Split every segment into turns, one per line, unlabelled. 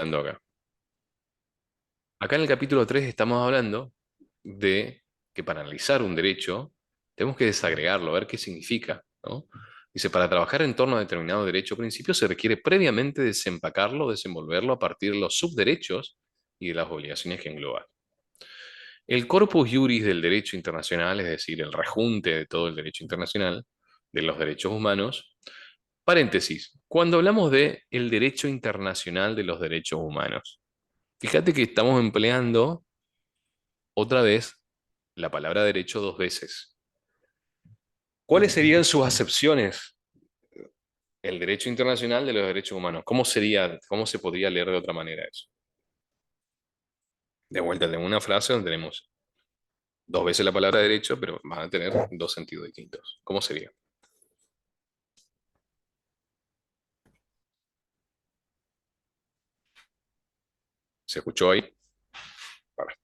hablando acá? Acá en el capítulo 3 estamos hablando de que para analizar un derecho tenemos que desagregarlo, ver qué significa, ¿no? Dice, para trabajar en torno a determinado derecho o principio se requiere previamente desempacarlo, desenvolverlo a partir de los subderechos y de las obligaciones que engloba. El corpus juris del derecho internacional, es decir, el rejunte de todo el derecho internacional, de los derechos humanos, paréntesis, cuando hablamos de el derecho internacional de los derechos humanos, fíjate que estamos empleando otra vez la palabra derecho dos veces. ¿Cuáles serían sus acepciones? El derecho internacional de los derechos humanos. ¿Cómo sería, cómo se podría leer de otra manera eso? De vuelta, tenemos una frase donde tenemos dos veces la palabra derecho, pero van a tener dos sentidos distintos. ¿Cómo sería? ¿Se escuchó ahí? Para.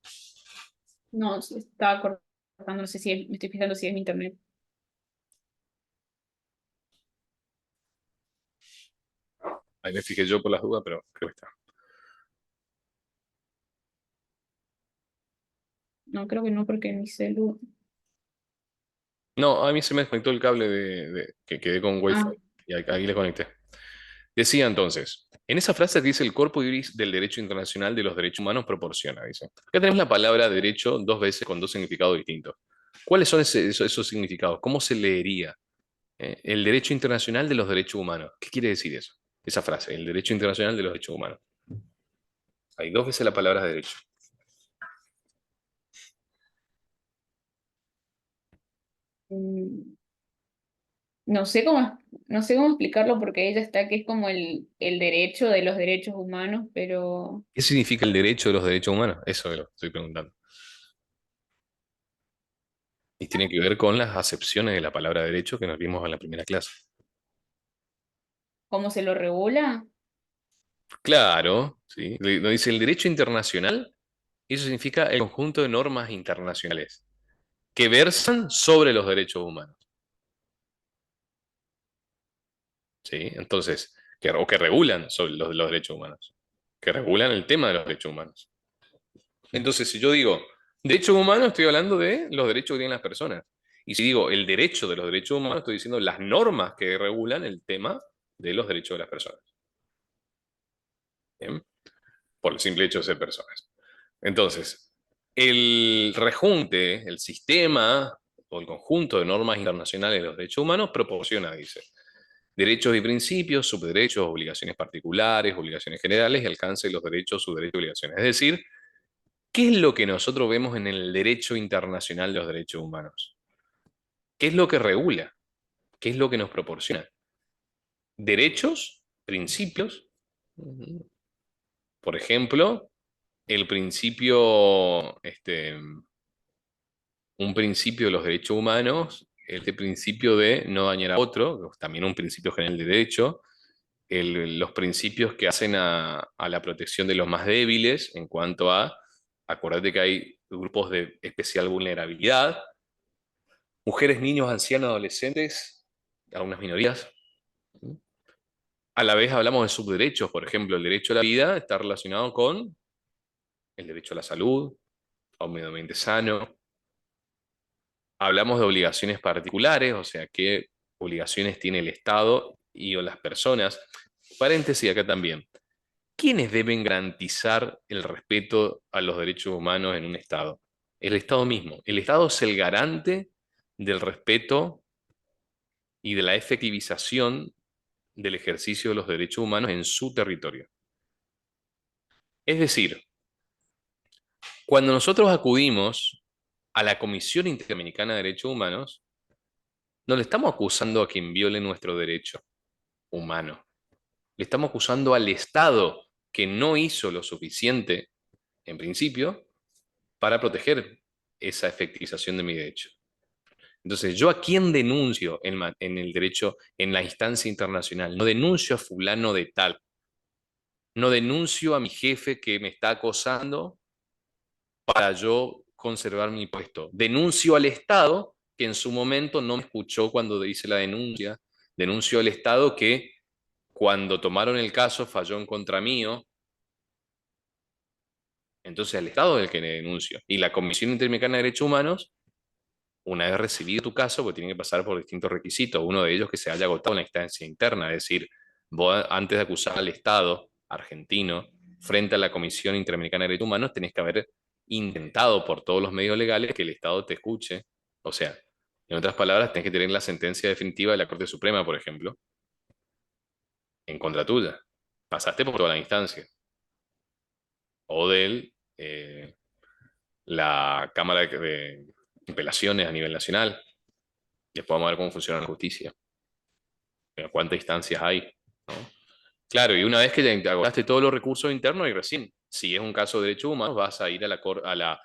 No, se estaba cortando, no sé si me estoy fijando si es mi internet.
Ahí me fijé yo por las dudas, pero creo que está.
No, creo que no, porque mi celu.
No, a mí se me desconectó el cable que quedé con Wi-Fi
Ah,
y ahí le conecté. Decía entonces, en esa frase que dice el corpus juris del derecho internacional de los derechos humanos proporciona, dice. Acá tenemos la palabra derecho dos veces con dos significados distintos. ¿Cuáles son esos significados? ¿Cómo se leería? El derecho internacional de los derechos humanos. ¿Qué quiere decir eso? Esa frase, el derecho internacional de los derechos humanos. Hay dos veces la palabra derecho.
mm, no sé no sé cómo explicarlo porque ella está que es como el derecho de los derechos humanos, pero
¿Qué significa el derecho de los derechos humanos? Eso es lo que estoy preguntando. Y tiene que ver con las acepciones de la palabra derecho que nos vimos en la primera clase.
¿cómo se lo regula?
Claro, ¿sí? Lo dice el derecho internacional, eso significa el conjunto de normas internacionales que versan sobre los derechos humanos, ¿sí? Entonces, o que regulan sobre los derechos humanos, que regulan el tema de los derechos humanos. Entonces, si yo digo derechos humanos, estoy hablando de los derechos que tienen las personas. Y si digo el derecho de los derechos humanos, estoy diciendo las normas que regulan el tema de los derechos de las personas. ¿Bien? Por el simple hecho de ser personas. Entonces, el rejunte, el sistema o el conjunto de normas internacionales de los derechos humanos proporciona, dice, derechos y principios, subderechos, obligaciones particulares, obligaciones generales y alcance de los derechos, subderechos y obligaciones. Es decir, ¿qué es lo que nosotros vemos en el derecho internacional de los derechos humanos? ¿Qué es lo que regula? ¿Qué es lo que nos proporciona? Derechos, principios, por ejemplo, el principio, un principio de los derechos humanos, este principio de no dañar a otro, que es también un principio general de derecho, los principios que hacen a la protección de los más débiles en cuanto a, acuérdate que hay grupos de especial vulnerabilidad, mujeres, niños, ancianos, adolescentes, algunas minorías. A la vez hablamos de subderechos, por ejemplo, el derecho a la vida está relacionado con el derecho a la salud, a un medio ambiente sano. Hablamos de obligaciones particulares, o sea, qué obligaciones tiene el Estado y o las personas. Paréntesis acá también. ¿Quiénes deben garantizar el respeto a los derechos humanos en un Estado? El Estado mismo. El Estado es el garante del respeto y de la efectivización del ejercicio de los derechos humanos en su territorio. Es decir, cuando nosotros acudimos a la Comisión Interamericana de Derechos Humanos, no le estamos acusando a quien viole nuestro derecho humano. Le estamos acusando al Estado que no hizo lo suficiente, en principio, para proteger esa efectivización de mi derecho. Entonces, ¿yo a quién denuncio en el derecho, en la instancia internacional? No denuncio a fulano de tal. No denuncio a mi jefe que me está acosando para yo conservar mi puesto. Denuncio al Estado que en su momento no me escuchó cuando hice la denuncia. Denuncio al Estado que cuando tomaron el caso falló en contra mío Entonces el Estado es el que denuncia. Y la Comisión Interamericana de Derechos Humanos, una vez recibido tu caso, pues tiene que pasar por distintos requisitos. Uno de ellos que se haya agotado en la instancia interna, es decir, vos antes de acusar al Estado argentino frente a la Comisión Interamericana de Derechos Humanos, tenés que haber intentado por todos los medios legales que el Estado te escuche. O sea, en otras palabras, tenés que tener la sentencia definitiva de la Corte Suprema, por ejemplo, en contra tuya. Pasaste por toda la instancia. O de la Cámara de Apelaciones a nivel nacional. Después vamos a ver cómo funciona la justicia, cuántas instancias hay, ¿no? Claro, y una vez que ya agotaste todos los recursos internos y recién, si es un caso de derechos humanos, vas a ir a a la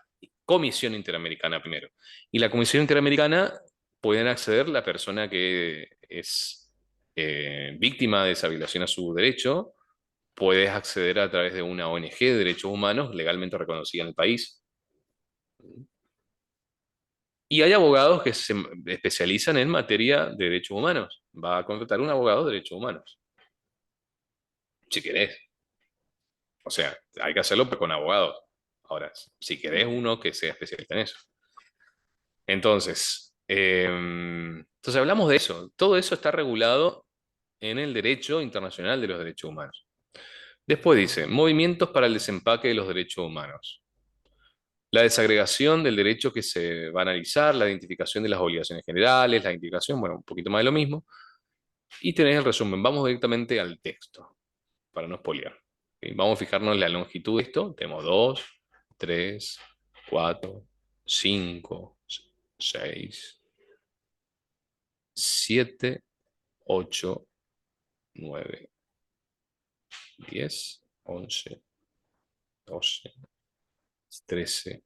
Comisión Interamericana primero. Y la Comisión Interamericana pueden acceder la persona que es víctima de esa violación a su derecho, puedes acceder a través de una ONG de derechos humanos legalmente reconocida en el país. Y hay abogados que se especializan en materia de derechos humanos. Va a contratar un abogado de derechos humanos, si querés. O sea, hay que hacerlo con abogados. Ahora, si querés uno que sea especialista en eso. Entonces hablamos de eso. Todo eso está regulado en el derecho internacional de los derechos humanos. Después dice, movimientos para el desempaque de los derechos humanos. La desagregación del derecho que se va a analizar, la identificación de las obligaciones generales, la identificación, bueno, un poquito más de lo mismo. Y tenés el resumen. Vamos directamente al texto, para no spoilear. ¿Ok? Vamos a fijarnos en la longitud de esto. Tenemos 2, 3, 4, 5, 6, 7, 8, 9, 10, 11, 12, 13,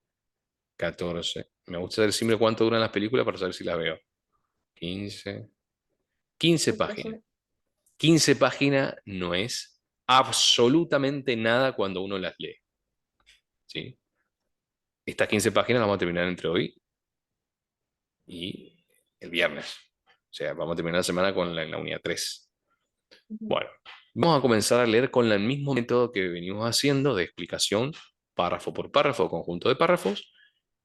14. Me gusta saber siempre cuánto duran las películas para saber si las veo. 15, 15 páginas. 15 páginas no es absolutamente nada cuando uno las lee. ¿Sí? Estas 15 páginas las vamos a terminar entre hoy y el viernes. O sea, vamos a terminar la semana con la unidad 3.
Ujú.
Bueno, vamos a comenzar a leer con el mismo método que venimos haciendo de explicación, párrafo por párrafo, conjunto de párrafos,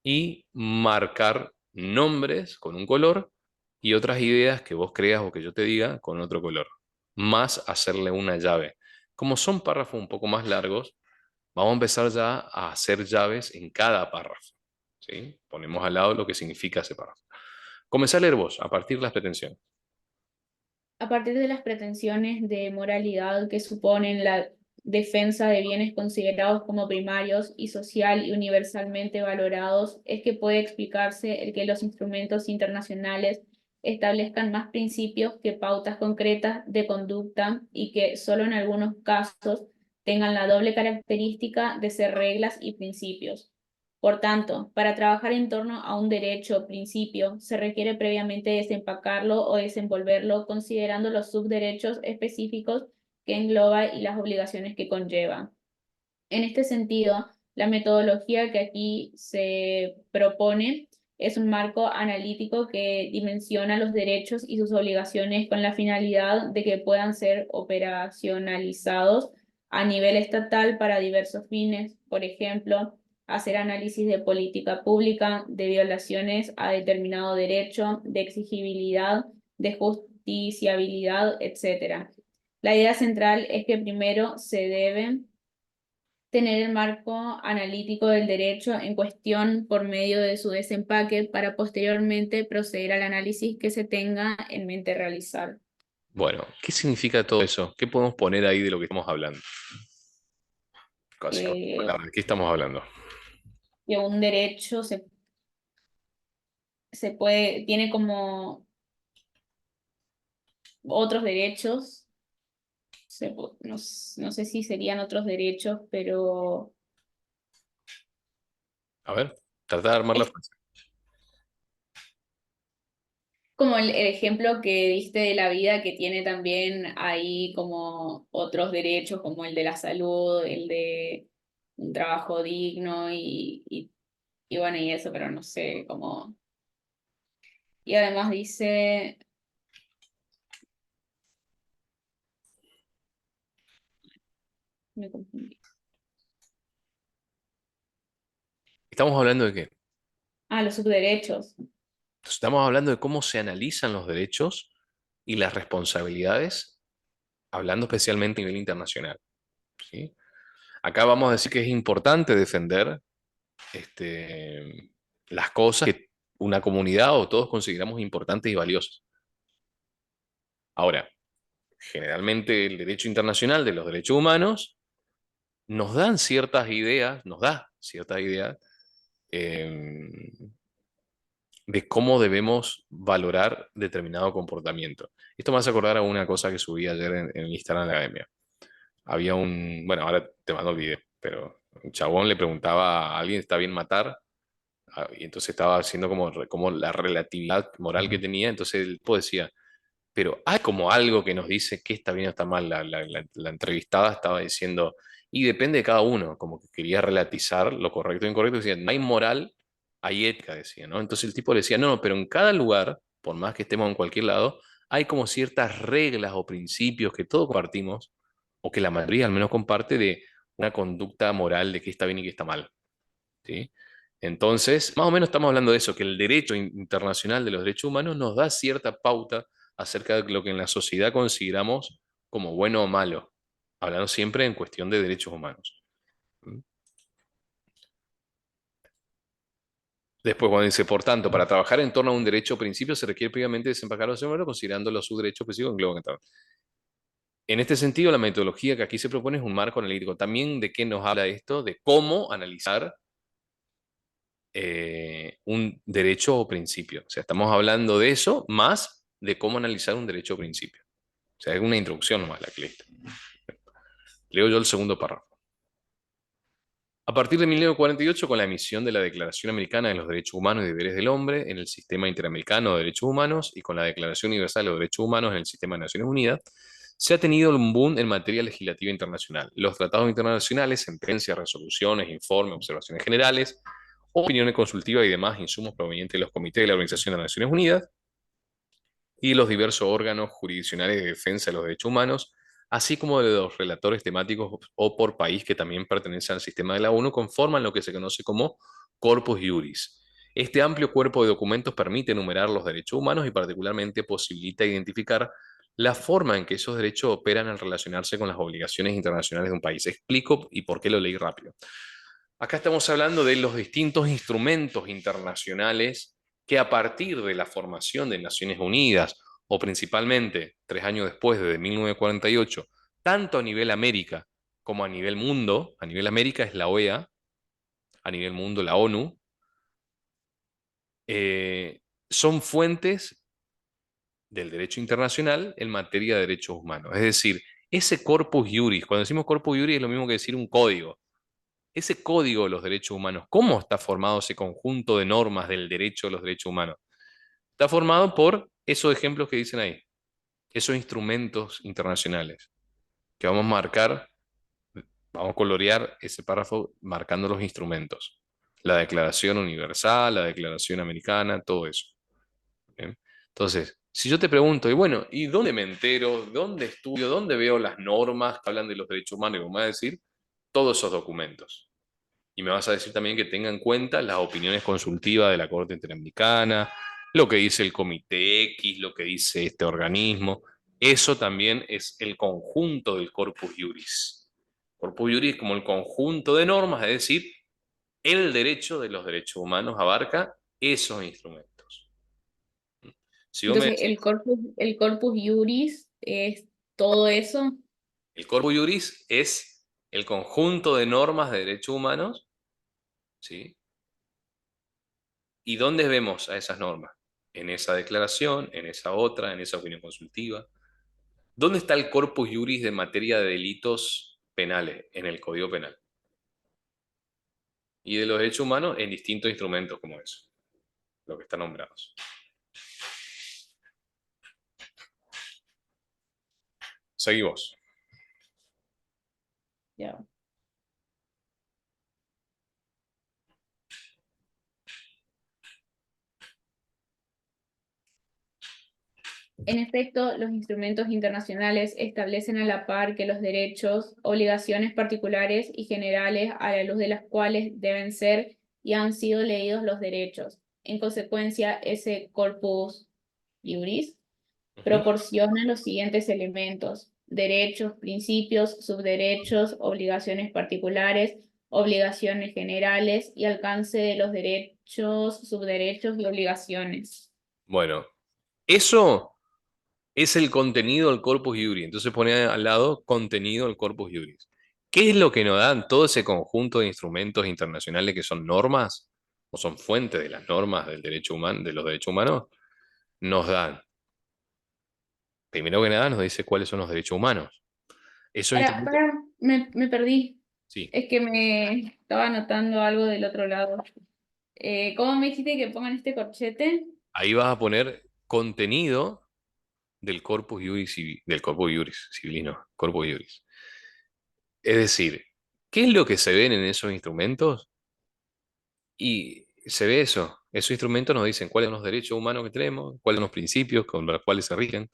y marcar nombres con un color y otras ideas que vos creas o que yo te diga con otro color, más hacerle una llave. Como son párrafos un poco más largos, vamos a empezar ya a hacer llaves en cada párrafo. ¿Sí? Ponemos al lado lo que significa ese párrafo. Comenzá a leer vos, a partir de las pretensiones.
A partir de las pretensiones de moralidad que suponen la defensa de bienes considerados como primarios y social y universalmente valorados, es que puede explicarse el que los instrumentos internacionales establezcan más principios que pautas concretas de conducta y que solo en algunos casos tengan la doble característica de ser reglas y principios. Por tanto, para trabajar en torno a un derecho o principio, se requiere previamente desempacarlo o desenvolverlo considerando los subderechos específicos que engloba y las obligaciones que conlleva. En este sentido, la metodología que aquí se propone es un marco analítico que dimensiona los derechos y sus obligaciones con la finalidad de que puedan ser operacionalizados a nivel estatal para diversos fines, por ejemplo, hacer análisis de política pública, de violaciones a determinado derecho, de exigibilidad, de justiciabilidad, etc. La idea central es que primero se deben tener el marco analítico del derecho en cuestión por medio de su desempaque para posteriormente proceder al análisis que se tenga en mente realizar.
Bueno, ¿qué significa todo eso? ¿Qué podemos poner ahí de lo que estamos hablando? Casi,
Eh,
¿de qué estamos hablando?
que un derecho se puede, tiene como otros derechos, no sé si serían otros derechos, pero
A ver, tratar de armar la
es
frase.
como el ejemplo que diste de la vida que tiene también ahí como otros derechos como el de la salud, el de un trabajo digno y bueno, y eso, pero no sé cómo. Y además dice, me confundí.
¿Estamos hablando de qué?
Los subderechos.
Estamos hablando de cómo se analizan los derechos y las responsabilidades, hablando especialmente a nivel internacional, ¿sí? Acá vamos a decir que es importante defender las cosas que una comunidad o todos consideramos importantes y valiosas. Ahora, generalmente el derecho internacional de los derechos humanos nos da ciertas ideas eh, de cómo debemos valorar determinado comportamiento. Esto me hace acordar a una cosa que subí ayer en Instagram de la academia. Había bueno, ahora te mando el video, pero un chabón le preguntaba a alguien, ¿está bien matar? Y entonces estaba haciendo como la relatividad moral que tenía, entonces el tipo decía, pero hay como algo que nos dice que está bien o está mal. La entrevistada estaba diciendo, y depende de cada uno, como que quería relatizar lo correcto e incorrecto, decía, no hay moral, hay ética, decía, ¿no? Entonces el tipo le decía, no, no, pero en cada lugar, por más que estemos en cualquier lado, hay como ciertas reglas o principios que todos compartimos, o que la mayoría al menos comparte de una conducta moral de qué está bien y qué está mal, ¿sí? Entonces, más o menos estamos hablando de eso, que el derecho internacional de los derechos humanos nos da cierta pauta acerca de lo que en la sociedad consideramos como bueno o malo, hablando siempre en cuestión de derechos humanos. ¿Mm? Después, cuando dice, por tanto, para trabajar en torno a un derecho o principio se requiere previamente desempacar los humanos considerando los subderechos específicos en globo. En este sentido, la metodología que aquí se propone es un marco analítico. También de qué nos habla esto, de cómo analizar un derecho o principio. O sea, estamos hablando de eso más de cómo analizar un derecho o principio. O sea, es una introducción nomás la que leíste. Leo yo el segundo párrafo. A partir de 1948, con la emisión de la Declaración Americana de los Derechos Humanos y Deberes del Hombre en el Sistema Interamericano de Derechos Humanos y con la Declaración Universal de los Derechos Humanos en el Sistema de Naciones Unidas, se ha tenido un boom en materia legislativa internacional. Los tratados internacionales, sentencias, resoluciones, informes, observaciones generales, opiniones consultivas y demás insumos provenientes de los comités de la Organización de las Naciones Unidas y los diversos órganos jurisdiccionales de defensa de los derechos humanos, así como de los relatores temáticos o por país que también pertenecen al sistema de la ONU, conforman lo que se conoce como Corpus Juris. Este amplio cuerpo de documentos permite enumerar los derechos humanos y particularmente posibilita identificar la forma en que esos derechos operan al relacionarse con las obligaciones internacionales de un país. Explico y por qué lo leí rápido. Acá estamos hablando de los distintos instrumentos internacionales que a partir de la formación de Naciones Unidas, o principalmente 3 años después, desde 1948, tanto a nivel América como a nivel mundo, a nivel América es la OEA, a nivel mundo la ONU, eh, son fuentes del derecho internacional en materia de derechos humanos. Es decir, ese corpus juris, cuando decimos corpus juris es lo mismo que decir un código. Ese código de los derechos humanos, ¿cómo está formado ese conjunto de normas del derecho de los derechos humanos? Está formado por esos ejemplos que dicen ahí, esos instrumentos internacionales, que vamos a marcar, vamos a colorear ese párrafo marcando los instrumentos. La Declaración Universal, la Declaración Americana, todo eso. ¿Bien? Entonces, si yo te pregunto, y bueno, ¿y dónde me entero? ¿Dónde estudio? ¿Dónde veo las normas que hablan de los derechos humanos? Y vos me vas a decir, todos esos documentos. Y me vas a decir también que tenga en cuenta las opiniones consultivas de la Corte Interamericana, lo que dice el Comité X, lo que dice este organismo. Eso también es el conjunto del Corpus Juris. Corpus Juris como el conjunto de normas, es decir, el derecho de los derechos humanos abarca esos instrumentos. Si vos me
Entonces,
decís,
el corpus juris es todo eso.
el Corpus Juris es el conjunto de normas de derechos humanos, ¿sí? ¿Y dónde vemos a esas normas? En esa declaración, en esa otra, en esa opinión consultiva. ¿Dónde está el corpus juris de materia de delitos penales? En el Código Penal. Y de los derechos humanos en distintos instrumentos como eso, lo que están nombrados. Seguimos.
Ya. En efecto, los instrumentos internacionales establecen a la par que los derechos, obligaciones particulares y generales a la luz de las cuales deben ser y han sido leídos los derechos. En consecuencia, ese corpus iuris
Ujú.
proporciona los siguientes elementos: derechos, principios, subderechos, obligaciones particulares, obligaciones generales y alcance de los derechos, subderechos y obligaciones.
Bueno, eso es el contenido del corpus iuris. Entonces pone al lado contenido del corpus iuris. ¿Qué es lo que nos dan todo ese conjunto de instrumentos internacionales que son normas o son fuentes de las normas del derecho humano, de los derechos humanos? Nos dan, primero que nada, nos dice cuáles son los derechos humanos. Esos instrumentos,
Me perdí.
sí,
Es que me estaba anotando algo del otro lado. ¿Cómo me dijiste que pongan este corchete?
ahí vas a poner contenido del corpus iuris, del corpus iuris civilino, corpus iuris. Es decir, ¿qué es lo que se ven en esos instrumentos? Y se ve eso. Esos instrumentos nos dicen cuáles son los derechos humanos que tenemos, cuáles son los principios con los cuales se rigen.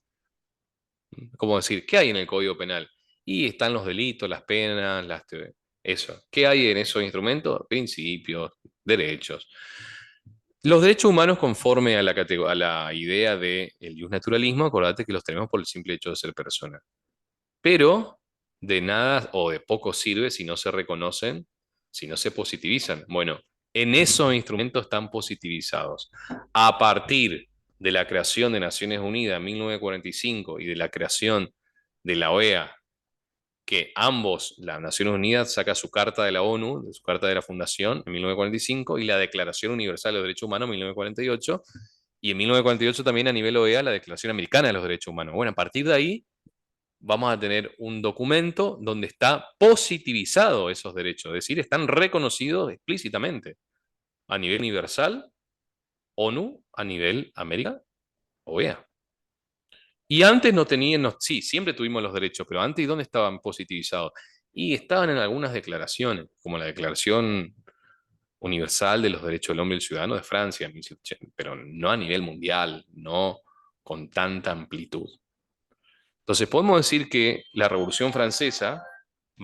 Como decir, ¿qué hay en el Código Penal? Y están los delitos, las penas, eso. ¿Qué hay en esos instrumentos? Principios, derechos. Los derechos humanos, conforme a a la idea del naturalismo, acordate que los tenemos por el simple hecho de ser personas. Pero de nada o de poco sirve si no se reconocen, si no se positivizan. Bueno, en esos instrumentos están positivizados. A partir de la creación de Naciones Unidas en 1945 y de la creación de la OEA, que ambos, la Naciones Unidas saca su carta de la ONU, de su carta de la Fundación en 1945 y la Declaración Universal de los Derechos Humanos en 1948, y en 1948 también a nivel OEA la Declaración Americana de los Derechos Humanos. Bueno, a partir de ahí vamos a tener un documento donde está positivizado esos derechos, es decir, están reconocidos explícitamente a nivel universal, ONU, a nivel América, OEA. Y antes no tenían, sí, siempre tuvimos los derechos, pero antes, ¿y dónde estaban positivizados? Y estaban en algunas declaraciones, como la Declaración Universal de los Derechos del Hombre y el Ciudadano de Francia, en 1780, pero no a nivel mundial, no con tanta amplitud. Entonces, podemos decir que la Revolución Francesa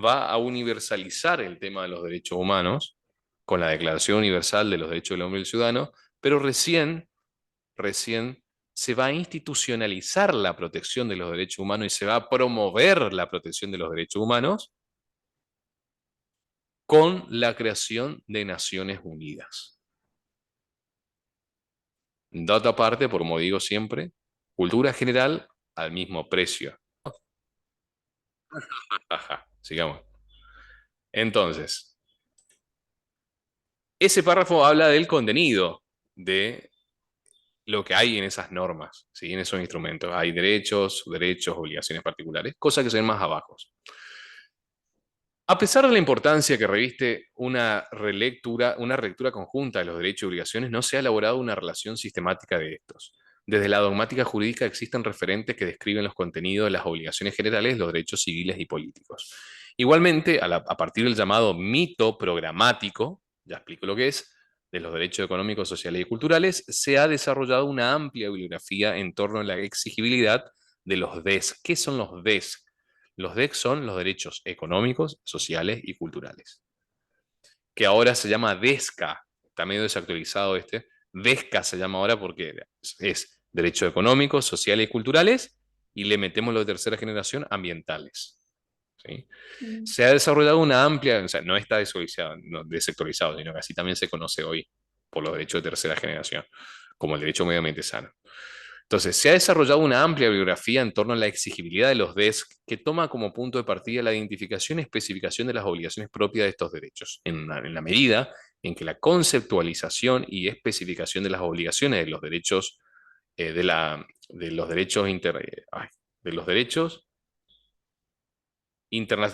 va a universalizar el tema de los derechos humanos con la Declaración Universal de los Derechos del Hombre y el Ciudadano, pero recién se va a institucionalizar la protección de los derechos humanos y se va a promover la protección de los derechos humanos con la creación de Naciones Unidas. Dato aparte, por como digo siempre, cultura general al mismo precio. Ajá, sigamos. Entonces, ese párrafo habla del contenido de lo que hay en esas normas, ¿sí? En esos instrumentos. Hay derechos, obligaciones particulares, cosas que se ven más abajo. A pesar de la importancia que reviste una relectura conjunta de los derechos y obligaciones, no se ha elaborado una relación sistemática de estos. Desde la dogmática jurídica existen referentes que describen los contenidos de las obligaciones generales, los derechos civiles y políticos. Igualmente, a partir del llamado mito programático, ya explico lo que es, de los derechos económicos, sociales y culturales, se ha desarrollado una amplia bibliografía en torno a la exigibilidad de los DES. ¿Qué son los DES? Los DEC son los derechos económicos, sociales y culturales, que ahora se llama DESCA, está medio desactualizado este. DESCA se llama ahora porque es derechos económicos, sociales y culturales, y le metemos lo de tercera generación, ambientales. ¿Sí?
Mm.
Se ha desarrollado una amplia, o sea, no está desactualizado, no, desactualizado, sino que así también se conoce hoy por los derechos de tercera generación, como el derecho medio ambiente sano. Entonces, se ha desarrollado una amplia bibliografía en torno a la exigibilidad de los DESC que toma como punto de partida la identificación y especificación de las obligaciones propias de estos derechos, en la medida en que la conceptualización y especificación de las obligaciones de los derechos, de los derechos, de los derechos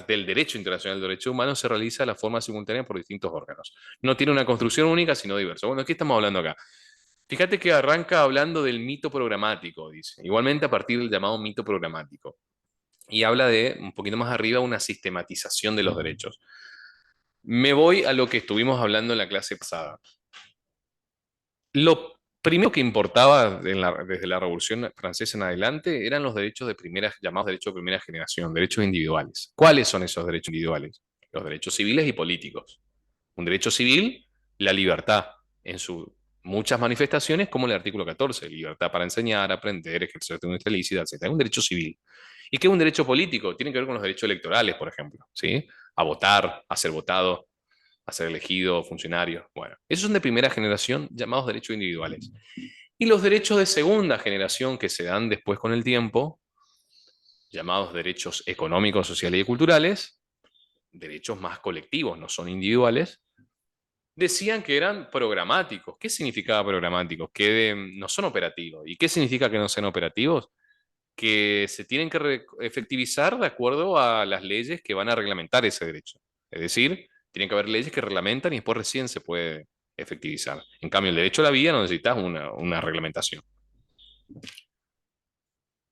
del derecho internacional de derechos humanos se realiza de la forma simultánea por distintos órganos. No tiene una construcción única, sino diversa. Bueno, ¿de qué estamos hablando acá? Fíjate que arranca hablando del mito programático, dice. Igualmente a partir del llamado mito programático. Y habla de, un poquito más arriba, una sistematización de los derechos. Me voy a lo que estuvimos hablando en la clase pasada. Lo primero que importaba desde la Revolución Francesa en adelante eran los derechos de llamados derechos de primera generación, derechos individuales. ¿Cuáles son esos derechos individuales? Los derechos civiles y políticos. Un derecho civil la libertad en sus muchas manifestaciones, como el artículo 14, libertad para enseñar, aprender, ejercer nuestra ilícita, etc. Es un derecho civil. ¿Y qué es un derecho político? Tiene que ver con los derechos electorales, por ejemplo, ¿sí? A votar, a ser votado, a ser elegido, funcionario. Bueno, esos son de primera generación llamados derechos individuales. Y los derechos de segunda generación que se dan después con el tiempo, llamados derechos económicos, sociales y culturales, derechos más colectivos, no son individuales, decían que eran programáticos. ¿Qué significaba programáticos? Que no son operativos. ¿Y qué significa que no sean operativos? Que se tienen que efectivizar de acuerdo a las leyes que van a reglamentar ese derecho. Es decir, tienen que haber leyes que reglamentan y después recién se puede efectivizar. En cambio, el derecho a la vida no necesitas una reglamentación.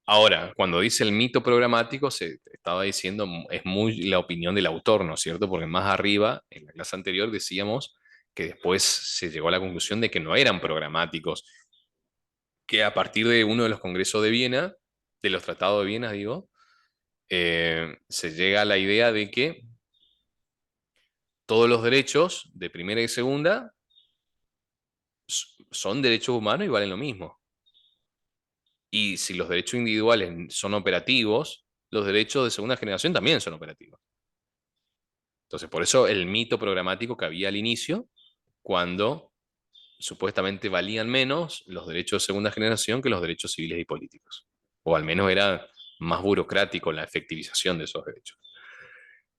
Ahora, cuando dice el mito programático, se estaba diciendo, es muy la opinión del autor, ¿no es cierto? Porque más arriba, en la clase anterior, decíamos que después se llegó a la conclusión de que no eran programáticos, que a partir de uno de los congresos de Viena, de los tratados de Viena, digo, se llega a la idea de que todos los derechos de primera y segunda son derechos humanos y valen lo mismo. Y si los derechos individuales son operativos, los derechos de segunda generación también son operativos. Entonces, por eso el mito programático que había al inicio, cuando supuestamente valían menos los derechos de segunda generación que los derechos civiles y políticos. O al menos era más burocrático la efectivización de esos derechos.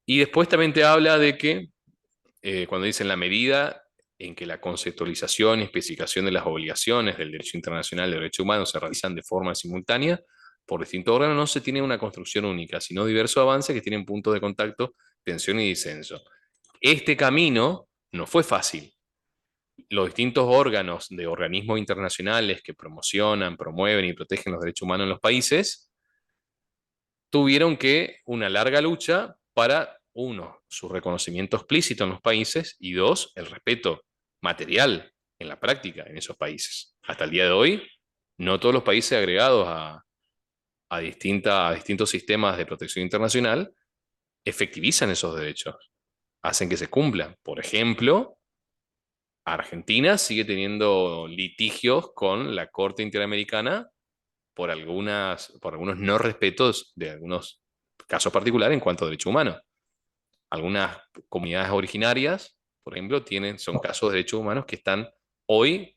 Y después también te habla de que cuando dicen la medida en que la conceptualización y especificación de las obligaciones del derecho internacional de derechos humanos se realizan de forma simultánea por distintos órganos, no se tiene una construcción única, sino diversos avances que tienen puntos de contacto, tensión y disenso. Este camino no fue fácil. Los distintos órganos de organismos internacionales que promocionan, promueven y protegen los derechos humanos en los países tuvieron que una larga lucha para, uno, su reconocimiento explícito en los países y dos, el respeto material en la práctica en esos países. Hasta el día de hoy, no todos los países agregados a distintos sistemas de protección internacional efectivizan esos derechos, hacen que se cumplan. Por ejemplo, Argentina sigue teniendo litigios con la Corte Interamericana por algunos no respetos de algunos casos particulares en cuanto a derechos humanos. Algunas comunidades originarias, por ejemplo, son casos de derechos humanos que están hoy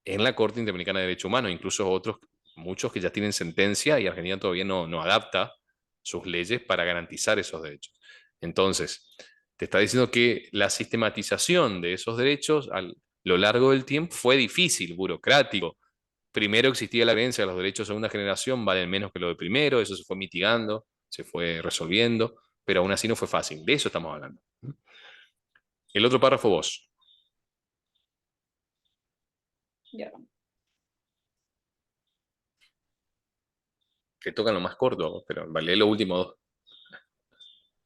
en la Corte Interamericana de Derechos Humanos, incluso otros, muchos que ya tienen sentencia y Argentina todavía no adapta sus leyes para garantizar esos derechos. Entonces, te está diciendo que la sistematización de esos derechos a lo largo del tiempo fue difícil, burocrático. Primero existía la creencia de los derechos de segunda generación valen menos que lo de primero, eso se fue mitigando, se fue resolviendo, pero aún así no fue fácil. De eso estamos hablando. El otro párrafo vos,
Ya.
que tocan lo más corto, pero vale lo último dos.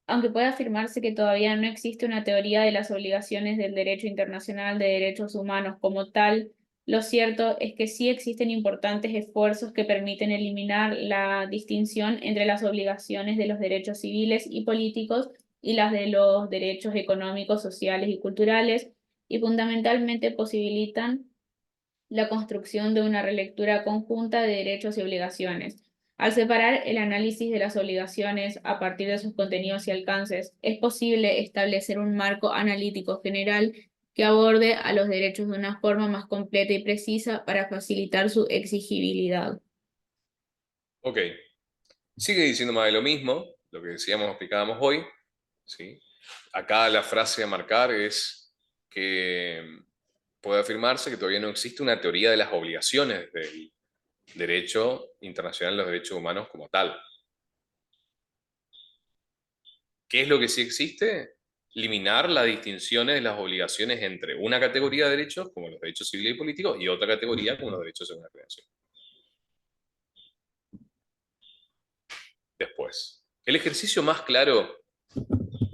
Aunque puede afirmarse que todavía no existe una teoría de las obligaciones del derecho internacional de derechos humanos como tal, lo cierto es que sí existen importantes esfuerzos que permiten eliminar la distinción entre las obligaciones de los derechos civiles y políticos y las de los derechos económicos, sociales y culturales, y fundamentalmente posibilitan la construcción de una relectura conjunta de derechos y obligaciones. Al separar el análisis de las obligaciones a partir de sus contenidos y alcances, es posible establecer un marco analítico general que aborde a los derechos de una forma más completa y precisa para facilitar su exigibilidad.
Ok, sigue diciendo más de lo mismo, lo que decíamos, explicábamos hoy, ¿sí? Acá la frase a marcar es que puede afirmarse que todavía no existe una teoría de las obligaciones del derecho internacional de los derechos humanos como tal. ¿Qué es lo que sí existe? Eliminar las distinciones de las obligaciones entre una categoría de derechos, como los derechos civiles y políticos, y otra categoría, como los derechos de segunda generación. Después, el ejercicio más claro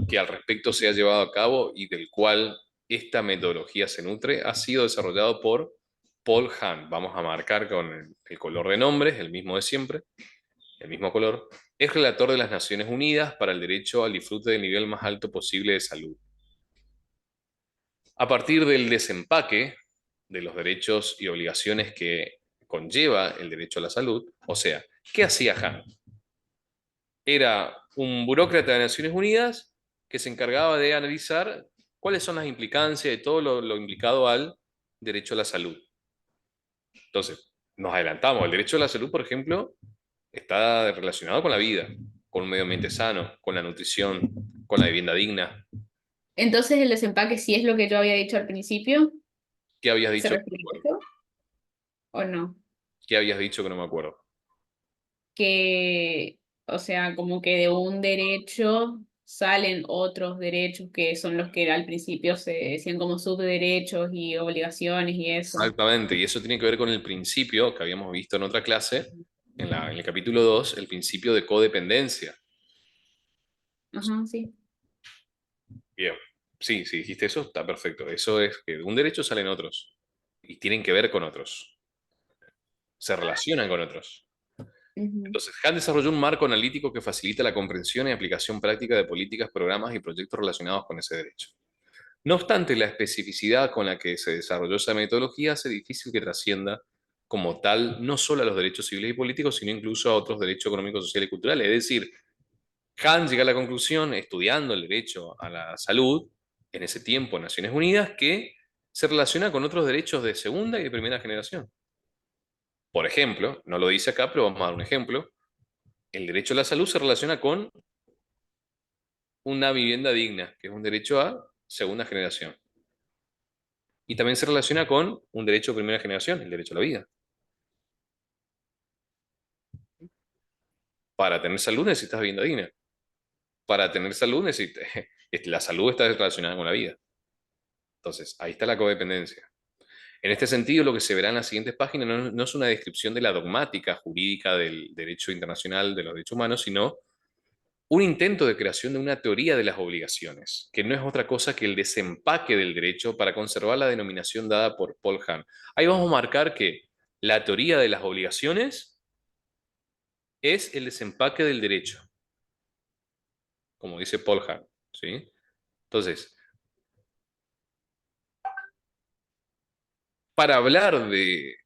que al respecto se ha llevado a cabo y del cual esta metodología se nutre ha sido desarrollado por Paul Hahn. Vamos a marcar con el color de nombres, el mismo de siempre, el mismo color. Es relator de las Naciones Unidas para el derecho al disfrute del nivel más alto posible de salud. A partir del desempaque de los derechos y obligaciones que conlleva el derecho a la salud, o sea, ¿qué hacía Han? Era un burócrata de Naciones Unidas que se encargaba de analizar cuáles son las implicancias de todo lo implicado al derecho a la salud. Entonces, nos adelantamos. El derecho a la salud, por ejemplo, está relacionado con la vida, con un medio ambiente sano, con la nutrición, con la vivienda digna.
Entonces el desempaque sí es lo que yo había dicho al principio.
¿Qué habías
¿Se
dicho?
refiere a eso o no?
¿Qué habías dicho que no me acuerdo?
Que, o sea, como que de un derecho salen otros derechos que son los que al principio se decían como subderechos y obligaciones y eso.
Exactamente, y eso tiene que ver con el principio que habíamos visto en otra clase, en el capítulo 2, el principio de codependencia.
Ajá, sí.
Bien, sí, si dijiste eso, está perfecto. Eso es que de un derecho salen otros y tienen que ver con otros, se relacionan con otros.
Ujú.
Entonces, Han desarrolló un marco analítico que facilita la comprensión y aplicación práctica de políticas, programas y proyectos relacionados con ese derecho. No obstante, la especificidad con la que se desarrolló esa metodología hace difícil que trascienda como tal no solo a los derechos civiles y políticos, sino incluso a otros derechos económicos, sociales y culturales. Es decir, Han llega a la conclusión, estudiando el derecho a la salud, en ese tiempo en Naciones Unidas, que se relaciona con otros derechos de segunda y de primera generación. Por ejemplo, no lo dice acá, pero vamos a dar un ejemplo. El derecho a la salud se relaciona con una vivienda digna, que es un derecho a segunda generación. Y también se relaciona con un derecho de primera generación, el derecho a la vida. Para tener salud necesitas vivienda digna. Para tener salud necesitas... La salud está relacionada con la vida. Entonces, ahí está la codependencia. En este sentido, lo que se verá en las siguientes páginas no es una descripción de la dogmática jurídica del derecho internacional de los derechos humanos, sino un intento de creación de una teoría de las obligaciones, que no es otra cosa que el desempaque del derecho para conservar la denominación dada por Paul Hahn. Ahí vamos a marcar que la teoría de las obligaciones es el desempaque del derecho, como dice Paul Hahn, ¿sí? Entonces, para hablar de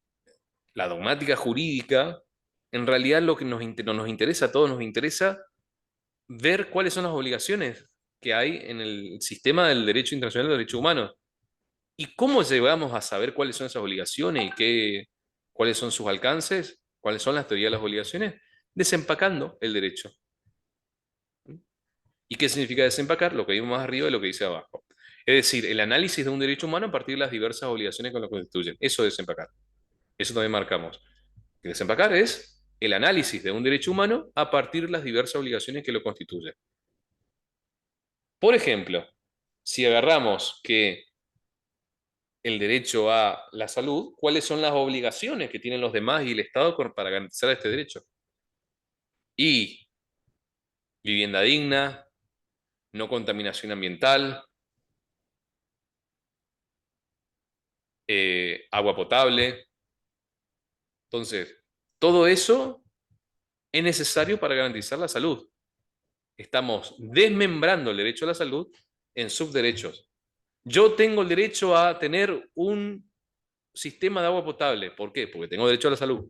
la dogmática jurídica, en realidad lo que nos interesa a todos, nos interesa ver cuáles son las obligaciones que hay en el sistema del derecho internacional de derechos humanos y cómo llegamos a saber cuáles son esas obligaciones y cuáles son sus alcances, cuáles son las teorías de las obligaciones, desempacando el derecho. ¿Y qué significa desempacar? Lo que vimos más arriba y lo que dice abajo. Es decir, el análisis de un derecho humano a partir de las diversas obligaciones que lo constituyen. Eso es desempacar. Eso también marcamos. Desempacar es el análisis de un derecho humano a partir de las diversas obligaciones que lo constituyen. Por ejemplo, si agarramos que el derecho a la salud, ¿cuáles son las obligaciones que tienen los demás y el Estado para garantizar este derecho? Y vivienda digna, no contaminación ambiental, agua potable. Entonces, todo eso es necesario para garantizar la salud. Estamos desmembrando el derecho a la salud en subderechos. Yo tengo el derecho a tener un sistema de agua potable. ¿Por qué? Porque tengo derecho a la salud.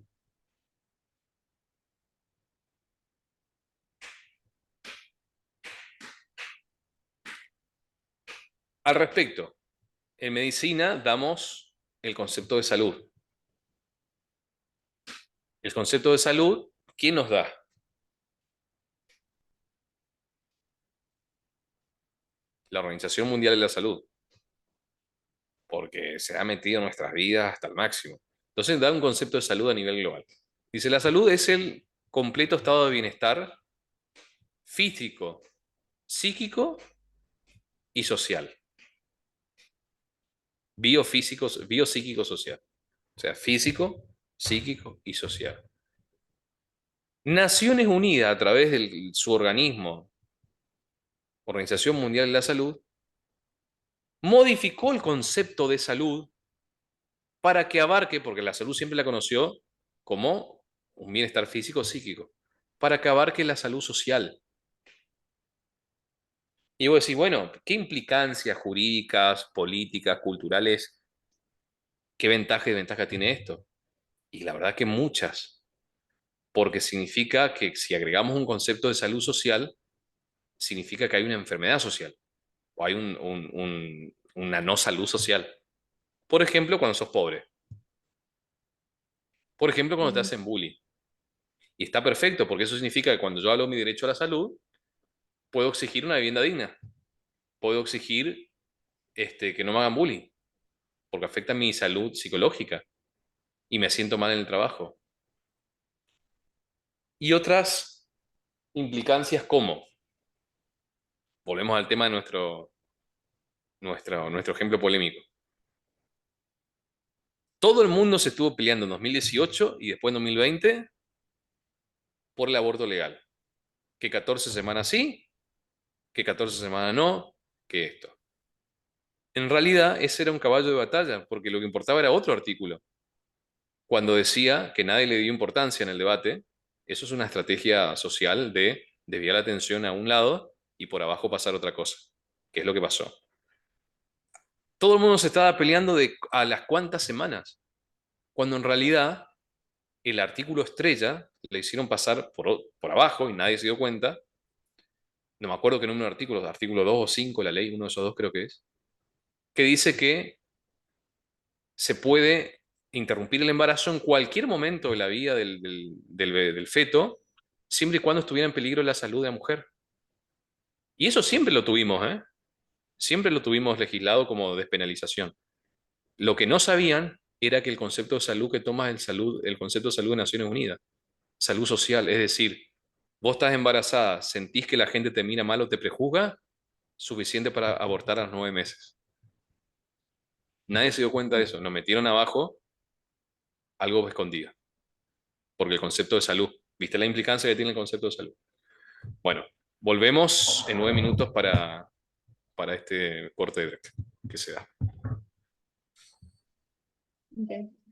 Al respecto, en medicina damos el concepto de salud. El concepto de salud, ¿quién nos da? La Organización Mundial de la Salud, porque se ha metido en nuestras vidas hasta el máximo. Entonces da un concepto de salud a nivel global. Dice, la salud es el completo estado de bienestar físico, psíquico y social. Biofísico, biopsíquico, social. O sea, físico, psíquico y social. Naciones Unidas, a través de su organismo, Organización Mundial de la Salud, modificó el concepto de salud para que abarque, porque la salud siempre la conoció como un bienestar físico, psíquico, para que abarque la salud social. Y vos decís, bueno, ¿qué implicancias jurídicas, políticas, culturales, qué ventaja y desventaja tiene esto? Y la verdad que muchas, porque significa que si agregamos un concepto de salud social, significa que hay una enfermedad social o hay una no salud social. Por ejemplo, cuando sos pobre. Por ejemplo, cuando te
Sí.
hacen bullying. Y está perfecto, porque eso significa que cuando yo hablo de mi derecho a la salud, puedo exigir una vivienda digna, puedo exigir que no me hagan bullying, porque afecta mi salud psicológica y me siento mal en el trabajo. Y otras implicancias como, volvemos al tema de nuestro ejemplo polémico. Todo el mundo se estuvo peleando en 2018 y después en 2020 por el aborto legal. Que 14 semanas sí, que 14 semanas no, que esto. En realidad, ese era un caballo de batalla, porque lo que importaba era otro artículo. Cuando decía que nadie le dio importancia en el debate, eso es una estrategia social de desviar la atención a un lado y por abajo pasar otra cosa, que es lo que pasó. Todo el mundo se estaba peleando de a las cuantas semanas, cuando en realidad el artículo estrella le hicieron pasar por abajo y nadie se dio cuenta. No me acuerdo qué número de artículos, artículo 2 o 5 la ley, uno de esos dos creo que es, que dice que se puede interrumpir el embarazo en cualquier momento de la vida del feto, siempre y cuando estuviera en peligro la salud de la mujer. Y eso siempre lo tuvimos, ¿eh? Siempre lo tuvimos legislado como despenalización. Lo que no sabían era que el concepto de salud que toma el concepto de salud de Naciones Unidas, salud social, es decir, vos estás embarazada, sentís que la gente te mira mal o te prejuzga, suficiente para abortar a los 9 meses. Nadie se dio cuenta de eso, nos metieron abajo algo escondido, porque el concepto de salud, ¿viste la implicancia que tiene el concepto de salud? Bueno, volvemos en 9 minutos para este corte directo que se da.
Ok.